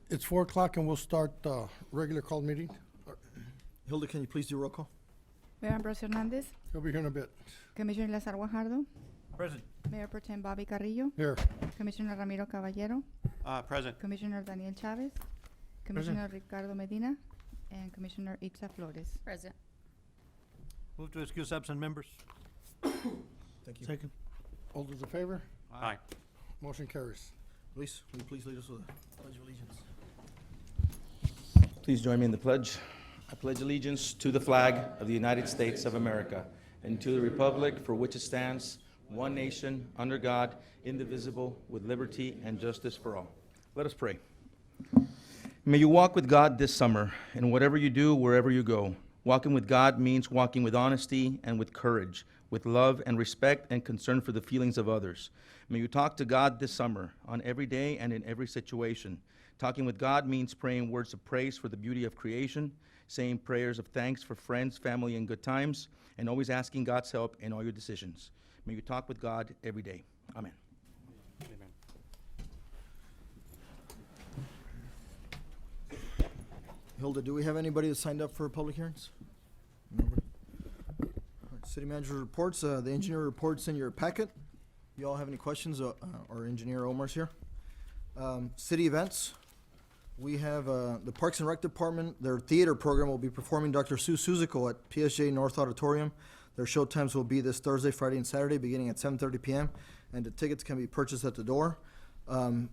It's 4 o'clock and we'll start the regular call meeting. Hilda, can you please do roll call? Mayor Ambrose Hernandez, He'll be here in a bit. Commissioner Lazar Guajardo, Present. Mayor Pro Tem Bobby Carrillo, Here. Commissioner Ramiro Caballero, Present. Commissioner Daniel Chavez, Commissioner Ricardo Medina, and Commissioner Itza Flores. Present. Move to excuse absent members. Thank you. Second. All those in favor? Aye. Motion carries. Luis, will you please lead us with the Pledge of Allegiance? Please join me in the pledge. I pledge allegiance to the flag of the United States of America and to the republic for which it stands, one nation, under God, indivisible, with liberty and justice for all. Let us pray. May you walk with God this summer, and whatever you do, wherever you go. Walking with God means walking with honesty and with courage, with love and respect and concern for the feelings of others. May you talk to God this summer, on every day and in every situation. Talking with God means praying words of praise for the beauty of creation, saying prayers of thanks for friends, family, and good times, and always asking God's help in all your decisions. May you talk with God every day. Amen. Hilda, do we have anybody that signed up for public hearings? Nobody. All right, City manager reports, the engineer reports in your packet. You all have any questions? Our engineer Omar's here. City events. We have the Parks and Rec Department. Their theater program will be performing Dr. Sue Suzico at PSJ North Auditorium. Their show times will be this Thursday, Friday, and Saturday, beginning at 7:30 p.m., and the tickets can be purchased at the door.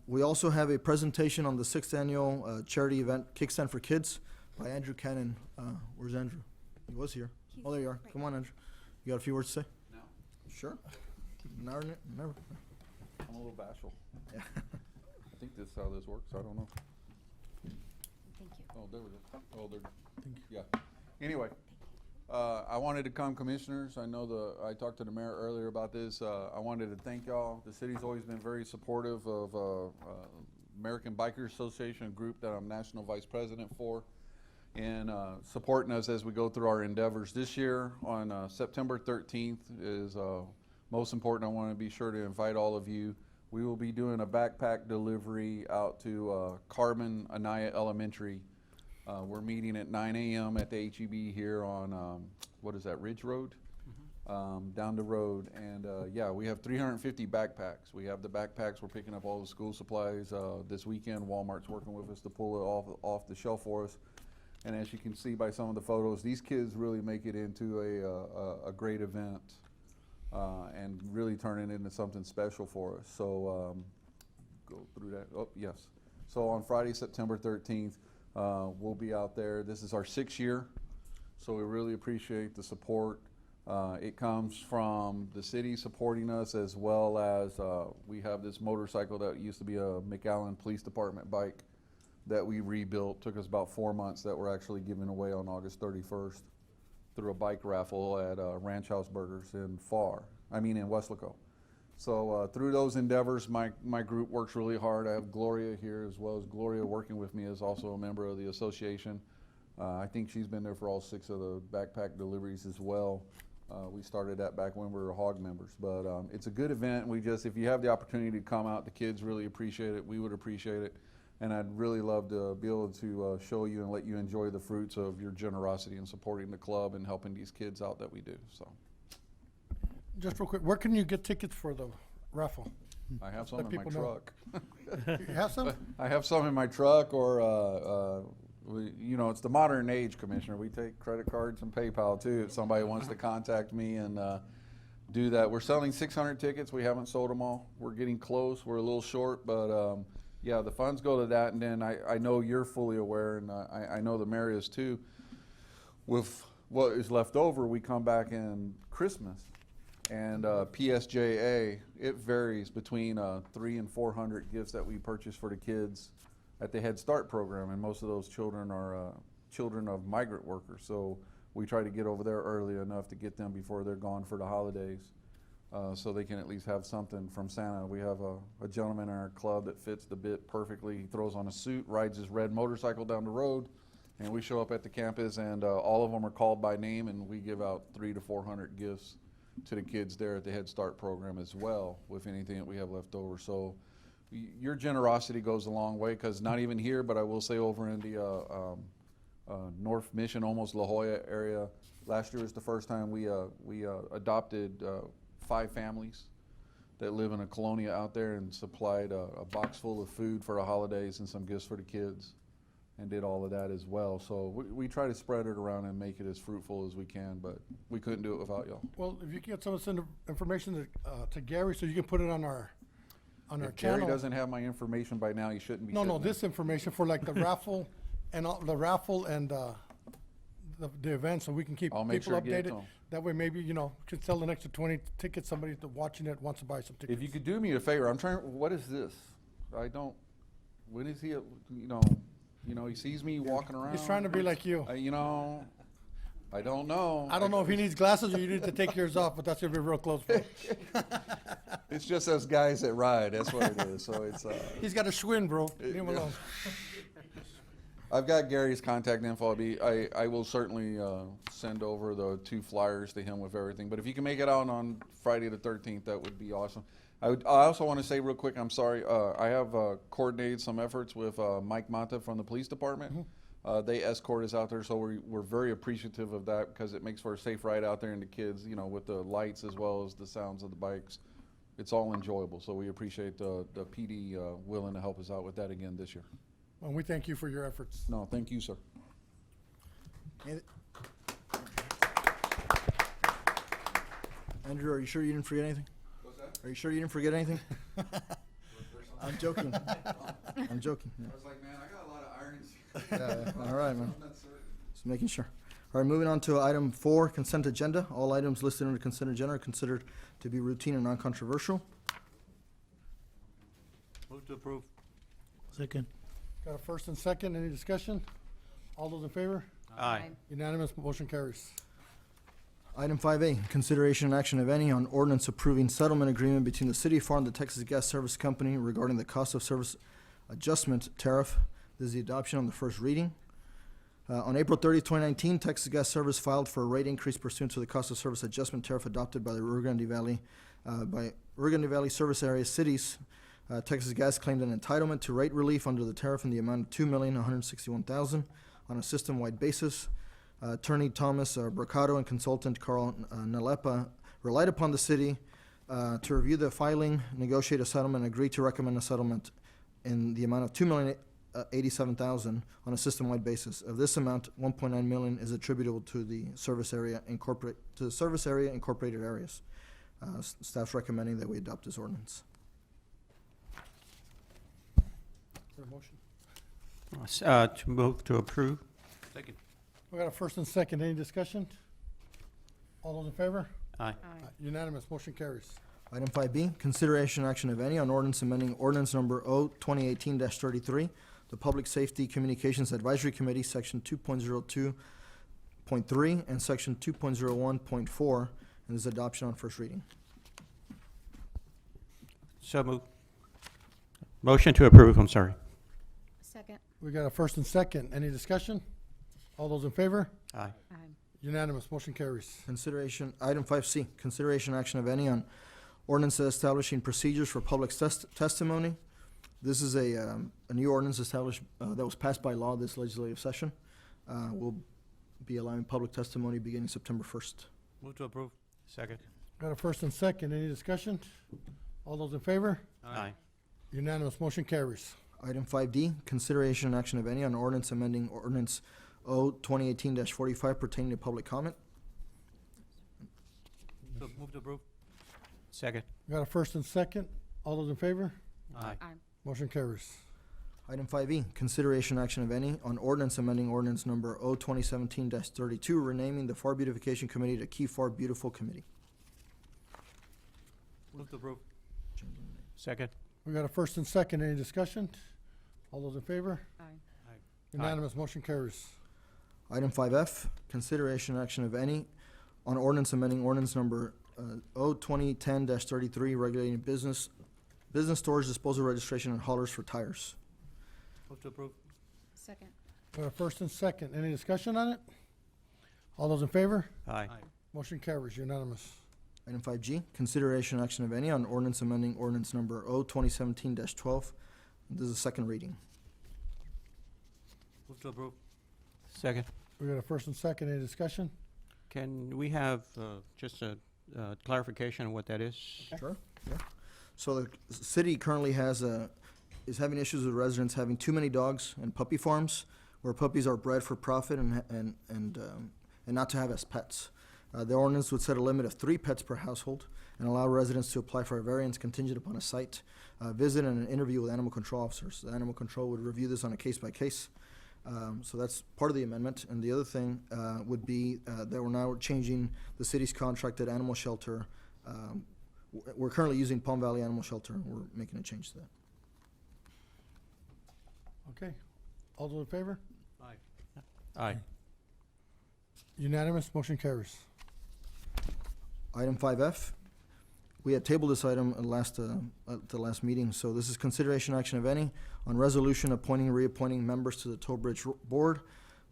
We also have a presentation on the 6th annual charity event, Kickstand for Kids, by Andrew Cannon. Where's Andrew? He was here. Oh, there you are. Come on, Andrew. You got a few words to say? No. Sure. Never. I'm a little bashful. Yeah. I think this is how this works. I don't know. Thank you. Oh, there we go. Oh, there. Yeah. Anyway, I wanted to come, commissioners. I know I talked to the mayor earlier about this. I wanted to thank y'all. The city's always been very supportive of American Bikers Association, a group that I'm national vice president for, and supporting us as we go through our endeavors. This year on September 13th is most important. I want to be sure to invite all of you. We will be doing a backpack delivery out to Carmen Anaya Elementary. We're meeting at 9 a.m. at the HEB here on, what is that, Ridge Road? Down the road. And yeah, we have 350 backpacks. We have the backpacks. We're picking up all the school supplies this weekend. Walmart's working with us to pull it off the shelf for us. And as you can see by some of the photos, these kids really make it into a great event. And really turn it into something special for us. So go through that. Oh, yes. So on Friday, September 13th, we'll be out there. This is our 6th year, so we really appreciate the support. It comes from the city supporting us, as well as we have this motorcycle that used to be a McAllen Police Department bike that we rebuilt. Took us about 4 months, that we're actually giving away on August 31st. Through a bike raffle at Ranch House Burgers in Weslaco. So through those endeavors, my group works really hard. I have Gloria here, as well as Gloria working with me is also a member of the association. I think she's been there for all 6 of the backpack deliveries as well. We started that back when we were HOG members, but it's a good event. If you have the opportunity to come out, the kids really appreciate it. We would appreciate it. And I'd really love to be able to show you and let you enjoy the fruits of your generosity in supporting the club and helping these kids out that we do. So, Just real quick, where can you get tickets for the raffle? I have some Let in my people know. truck. You have some? I have some in my truck, or it's the modern age, Commissioner. We take credit cards and PayPal too. If somebody wants to contact me and do that, we're selling 600 tickets. We haven't sold them all. We're getting close. We're a little short, but. Yeah, the funds go to that, and then I know you're fully aware, and I know the mayor is too. With what is left over, we come back in Christmas, and PSJA, it varies between 300 and 400 gifts that we purchase for the kids at the Head Start program, and most of those children are children of migrant workers. So we try to get over there early enough to get them before they're gone for the holidays. So they can at least have something from Santa. We have a gentleman in our club that fits the bit perfectly. He throws on a suit, rides his red motorcycle down the road, and we show up at the campus, and all of them are called by name, and we give out 300 to 400 gifts to the kids there at the Head Start program as well, with anything that we have left over. So your generosity goes a long way, because not even here, but I will say over in the North Mission, almost La Jolla area, last year was the first time we adopted 5 families that live in a colonia out there, and supplied a box full of food for the holidays and some gifts for the kids, and did all of that as well. So we try to spread it around and make it as fruitful as we can, but we couldn't do it without y'all. Well, if you can get some of the information to Gary, so you can put it on our If channel. Gary doesn't have my information by now, he shouldn't be No, sitting there. this information for like the raffle and the event, so we can keep I'll make people sure to get it to updated. him. That way, maybe, could sell an extra 20 tickets, somebody that's watching it wants to buy some tickets. If you could do me a favor, what is this? When is he, he sees me walking around. He's trying to be like you. I don't know. I don't know if he needs glasses or you need to take yours off, but that's gonna be real close for him. It's just us guys that ride, that's what it is, so it's, He's got a Schwinn, bro. Leave him alone. I've got Gary's contact info. I will certainly send over the 2 flyers to him with everything. But if you can make it out on Friday the 13th, that would be awesome. I also want to say real quick, I'm sorry, I have coordinated some efforts with Mike Mata from the police department. They escort us out there, so we're very appreciative of that, because it makes for a safe ride out there, and the kids, with the lights as well as the sounds of the bikes. It's all enjoyable, so we appreciate the PD willing to help us out with that again this year. And we thank you for your efforts. No, thank you, sir. Andrew, are you sure you didn't forget anything? What's that? Are you sure you didn't forget anything? I'm joking. I'm joking. Yeah. I was like, man, I got a lot of irons. All right, man. Just making sure. All right, moving on to item 4, consent agenda. All items listed under consent agenda are considered to be routine and non-controversial. Move to approve. Second. Got a first and second, any discussion? All those in favor? Aye. Unanimous, motion carries. Item 5A, consideration and action, if any, on ordinance approving settlement agreement between the City of Pharr and the Texas Gas Service Company regarding the cost of service adjustment tariff. This is the adoption on the first reading. On April 30th, 2019, Texas Gas Service filed for a rate increase pursuant to the cost of service adjustment tariff adopted by the Rio Grande Valley Service Area cities. Texas Gas claimed an entitlement to rate relief under the tariff in the amount of $2,161,000 on a system-wide basis. Attorney Thomas Bracado and consultant Carl Nalepa relied upon the city to review the filing, negotiate a settlement, and agree to recommend a settlement in the amount of $2,087,000 on a system-wide basis. Of this amount, $1.9 million is attributable to the service area incorporated areas. Staff's recommending that we adopt this ordinance. Is there a motion? To move to approve. Second. We got a first and second, any discussion? All those in favor? Aye. Unanimous, motion carries. Item 5B, consideration action, if any, on ordinance amending ordinance number O-2018-33, the Public Safety Communications Advisory Committee, Section 2.02.3 and Section 2.01.4, and this adoption on first reading. So move. Motion to approve, I'm sorry. Second. We got a first and second, any discussion? All those in favor? Aye. Aye. Unanimous, motion carries. Consideration, item 5C, consideration action, of any, on ordinance establishing procedures for public testimony. This is a new ordinance established, that was passed by law this legislative session. We'll be allowing public testimony beginning September 1st. Move to approve. Second. Got a first and second, any discussion? All those in favor? Aye. Unanimous, motion carries. Item 5D, consideration and action, of any, on ordinance amending ordinance O-2018-45 pertaining to public comment. So move to approve. Second. Got a first and second, all those in favor? Aye. Aye. Motion carries. Item 5E, consideration action, of any, on ordinance amending ordinance number O-2017-32, renaming the Pharr Beautification Committee to Key Pharr Beautiful Committee. Move to approve. Second. We got a first and second, any discussion? All those in favor? Aye. Unanimous, motion carries. Item 5F, consideration and action, of any, on ordinance amending ordinance number O-2010-33, regulating business storage, disposal, registration, and haulers for tires. Move to approve. Second. Got a first and second, any discussion on it? All those in favor? Aye. Motion carries, unanimous. Item 5G, consideration and action of any on ordinance amending ordinance number O-2017-12. This is a second reading. Move to approve. Second. We got a first and second, any discussion? Can we have just a clarification on what that is? Sure. Yeah. So the city currently is having issues with residents having too many dogs and puppy farms where puppies are bred for profit and not to have as pets. The ordinance would set a limit of 3 pets per household and allow residents to apply for a variance contingent upon a site visit and an interview with animal control officers. The animal control would review this on a case-by-case. So that's part of the amendment. And the other thing would be that we're now changing the city's contracted animal shelter. We're currently using Palm Valley Animal Shelter, and we're making a change to that. Okay, all those in favor? Aye. Unanimous, motion carries. Item 5F, we had tabled this item at the last meeting, so this is consideration action of any on resolution appointing and reappointing members to the Toll Bridge Board.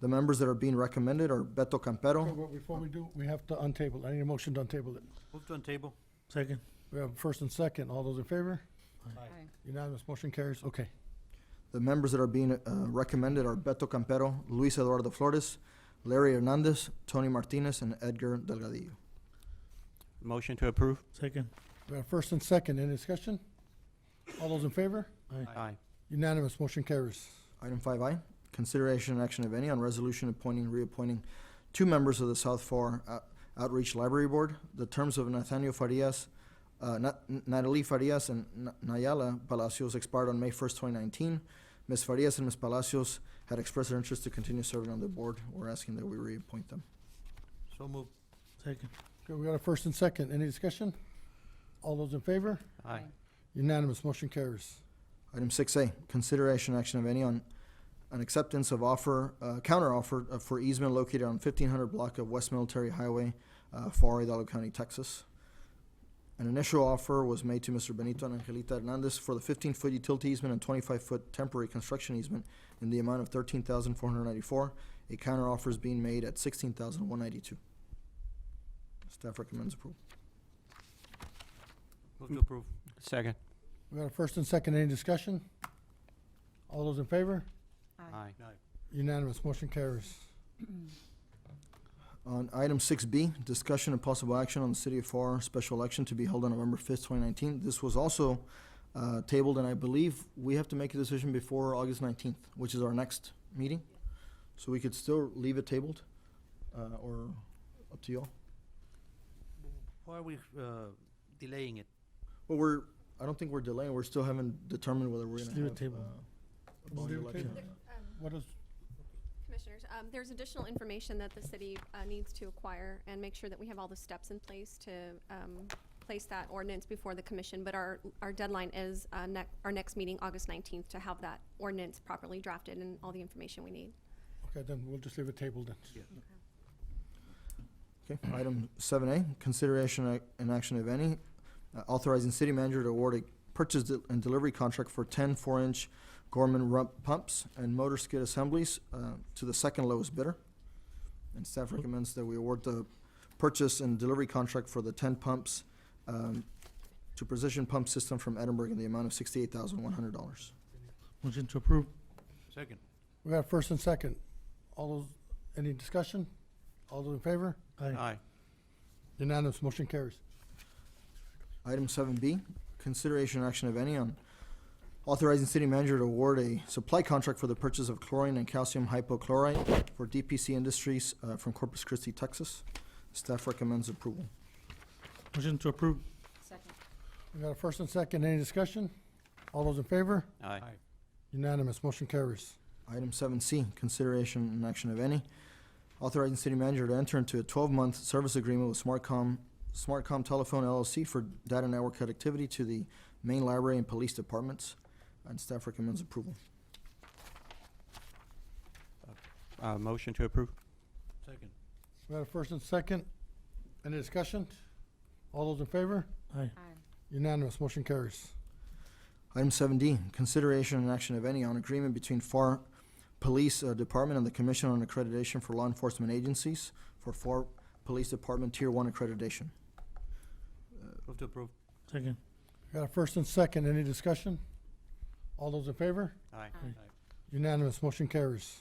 The members that are being recommended are Beto Okay, Campero. well, before we do, we have to untable. I need a motion to untable it. Move to untable. Second. We have first and second. All those in favor? Aye. Unanimous, motion carries. Okay. The members that are being recommended are Beto Campero, Luis Eduardo Flores, Larry Hernandez, Tony Martinez, and Edgar Delgadillo. Motion to approve. Second. We have first and second. Any discussion? All those in favor? Aye. Unanimous, motion carries. Item 5I, consideration and action of any on resolution appointing and reappointing 2 members of the South Pharr Outreach Library Board. The terms of Nathaniel Farias, Natalie Farias, and Nayala Palacios expired on May 1st, 2019. Ms. Farias and Ms. Palacios had expressed their interest to continue serving on the board. We're asking that we reappoint them. So moved. Second. Okay, we got a first and second. Any discussion? All those in favor? Aye. Unanimous, motion carries. Item 6A, consideration and action of any on an acceptance of offer, counter offer for easement located on 1500 block of West Military Highway, Pharr, Hidalgo County, Texas. An initial offer was made to Mr. Benito and Angelita Hernandez for the 15-foot utility easement and 25-foot temporary construction easement in the amount of $13,494. A counter offer is being made at $16,192. Staff recommends approval. Move to approve. Second. We got a first and second. Any discussion? All those in favor? Aye. Unanimous, motion carries. On item 6B, discussion and possible action on the City of Pharr special election to be held on November 5th, 2019. This was also tabled, and I believe we have to make a decision before August 19th, which is our next meeting. So we could still leave it tabled, or up to you all. Why are we delaying it? Well, I don't think we're delaying, we still haven't determined whether we're Just gonna leave have it tabled. a bond Leave it election. tabled. What is, Commissioners, there's additional information that the city needs to acquire and make sure that we have all the steps in place to place that ordinance before the commission. But our deadline is our next meeting, August 19th, to have that ordinance properly drafted and all the information we need. okay, then we'll just leave it tabled then. Okay, item 7A, consideration and action, if any, authorizing city manager to award a purchase and delivery contract for 10 4-inch Gorman rump pumps and motor skid assemblies to the second lowest bidder. And staff recommends that we award the purchase and delivery contract for the 10 pumps to Precision Pump System from Edinburgh in the amount of $68,100. Motion to approve. Second. We got first and second. All those, any discussion? All those in favor? Aye. Unanimous, motion carries. Item 7B, consideration and action of any on authorizing city manager to award a supply contract for the purchase of chlorine and calcium hypochlorite for DPC Industries from Corpus Christi, Texas. Staff recommends approval. Motion to approve. Second. We got a first and second. Any discussion? All those in favor? Aye. Unanimous, motion carries. Item 7C, consideration and action of any, authorizing city manager to enter into a 12-month service agreement with Smartcom Telephone LLC for data network connectivity to the main library and police departments. And staff recommends approval. Motion to approve. Second. We got a first and second. Any discussion? All those in favor? Aye. Unanimous, motion carries. Item 7D, consideration and action of any on agreement between Pharr Police Department and the Commission on Accreditation for Law Enforcement Agencies for Pharr Police Department Tier 1 accreditation. Move to approve. Second. Got a first and second. Any discussion? All those in favor? Aye. Unanimous, motion carries.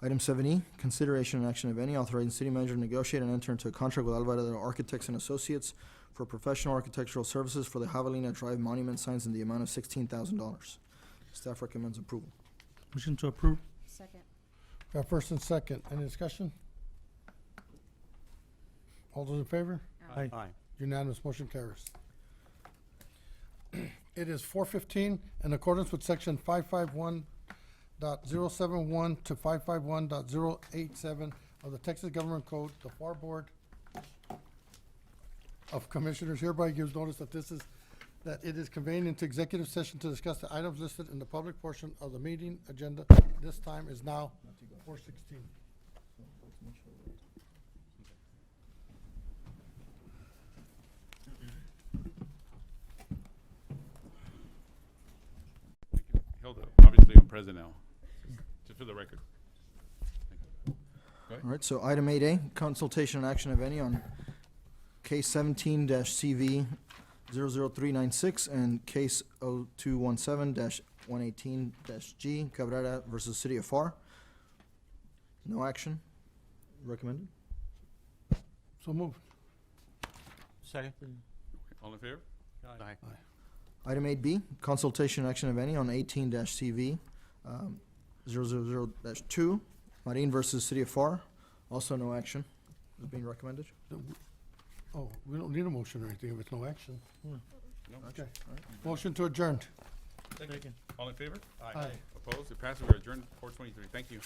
Item 7E, consideration and action of any authorizing city manager to negotiate and enter into a contract with Alvarado Architects and Associates for professional architectural services for the Javelina Drive monument signs in the amount of $16,000. Staff recommends approval. Motion to approve. Second. Got first and second. Any discussion? All those in favor? Aye. Aye. Unanimous, motion carries. It is 4:15. In accordance with section 551.071 to 551.087 of the Texas Government Code, the Pharr Board of Commissioners hereby gives notice that that it is convened into executive session to discuss the items listed in the public portion of the meeting agenda. This time is now 4:16. Held up. Obviously, I'm president now, just for the record. All right, so item 8A, consultation and action of any on case 17-CV 00396 and case 0217-118-G Cabrera versus City of Pharr. No action recommended. So moved. Second. All in favor? Aye. Item 8B, consultation and action of any on 18-CV 000-2 Marine versus City of Pharr. Also no action is being recommended. Oh, we don't need a motion or anything if it's no action. No. Okay. Motion to adjourn. Second. All in favor? Aye. Opposed? It passes. We're adjourned 4:23. Thank you.